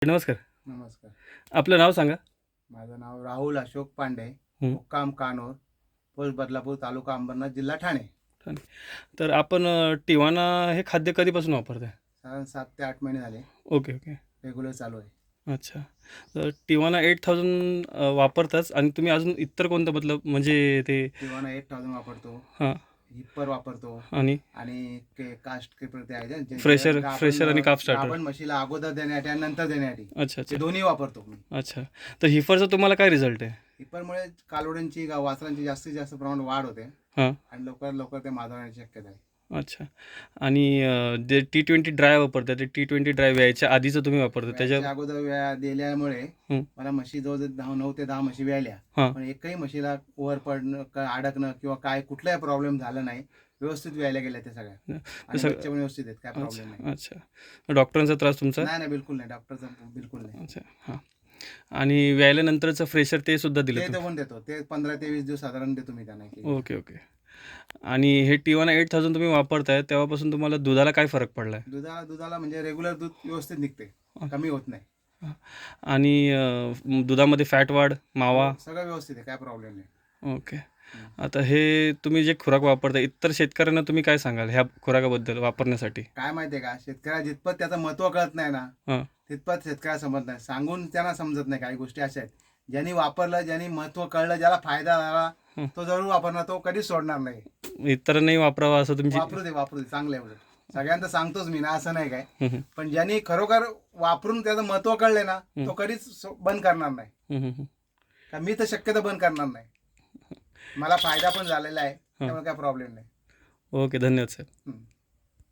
नमस्कार. नमस्कार. आपलं नाव सांगा? माझं नाव राहुल अशोक पांडे, हं. मुक्काम कानोर, पोस्ट बदलापूर, तालुका अंबरनाथ, जिल्हा ठाणे. चालेल. तर आपण टिवाना हे खाद्य कधीपासून वापरताय? साधारण 7 ते 8 महिने झाले. Okay, okay. रेग्युलर चालू आहे. अच्छा. तर टिवाना 8000 वापरताच आणि तुम्ही अजून इतर कोणतं मतलब म्हणजे ते किंवा 8000 वापरतो, हां हिप्पर वापरतो आणि आणि कास्ट क्रिपर ते आहे ना, जे जे फ्रेशर गाभण फ्रेशर आणि काफ स्टार्टर. गाभण म्हशीला अगोदर देण्यासाठी आणि नंतर देण्यासाठी अच्छा, ते अच्छा. दोन्ही वापरतो मी. अच्छा. तर हिफरचा तुम्हाला काय रिझल्ट आहे? हिप्परमुळे कालवड्यांची वासरांची जास्तीत जास्त प्रमाणात वाढ होते हां. आणि लवकरात लवकर ते माजवण्याची शक्यता आहे. अच्छा. आणि जे T20 ड्राय वापरतात ते T20 ड्राय यायच्या आधीचं तुम्ही वापरता त्याच्या व्यायाच्या अगोदर दिल्यामुळे हं. मला म्हशी जवळ 9 ते 10 म्हशी व्यायल्या, हां. पण एकही म्हशीला वर पडणं अडकणं किंवा काय कुठलाही प्रॉब्लेम झाला नाही. व्यवस्थित व्यायला गेल्या त्या सगळ्या ते आणि बच्चे पण व्यवस्थित आहेत, काय प्रॉब्लेम नाही. अच्छा, अच्छा. डॉक्टरांचा त्रास तुमचा? नाही नाही, बिलकुल नाही, डॉक्टरचा बिलकुल नाही. अच्छा. हां. आणि व्यायल्यानंतरचं फ्रेशर ते सुद्धा दिलं ते तुम्ही? पण देतो, ते 15 ते 20 दिवस साधारण देतो मी त्यांना. Okay, okay. आणि हे टिवाना 8000 तुम्ही वापरताय तेव्हापासून तुम्हाला दुधाला काय फरक पडलाय? दुधाला म्हणजे रेग्युलर दूध व्यवस्थित निघते, कमी होत नाही. आणि दुधामध्ये फॅट वाढ, मावा? हो, सगळं व्यवस्थित आहे, काय प्रॉब्लेम नाही. ओके. आता हे तुम्ही जे खुराक वापरता, इतर शेतकऱ्यांना तुम्ही काय सांगाल ह्या खुराकाबद्दल वापरण्यासाठी? काय माहितीये का, शेतकऱ्याला जितपत त्याचं महत्त्व कळत नाही ना, हां. तितपत शेतकऱ्याला समजत नाही. सांगून त्यांना समजत नाही. काही गोष्टी अशा आहेत, ज्यांनी वापरलं, ज्यांनी महत्त्व कळलं, ज्याला फायदा झाला, हं. तो जरूर वापरणार, तो कधीच सोडणार नाही. इतरांनाही वापरावा असं तुमची वापरू दे, चांगलं आहे. उलट सगळ्यांना सांगतोच मी ना, असं नाही काय. हं, हं. पण ज्यांनी खरोखर वापरून त्याचं महत्त्व कळले ना, तो कधीच बंद करणार नाही. हं, हं, हं. का मी तर शक्यतो बंद करणार नाही. मला फायदा पण झालेला आहे, त्यामुळे काय प्रॉब्लेम नाही. ओके. धन्यवाद सर.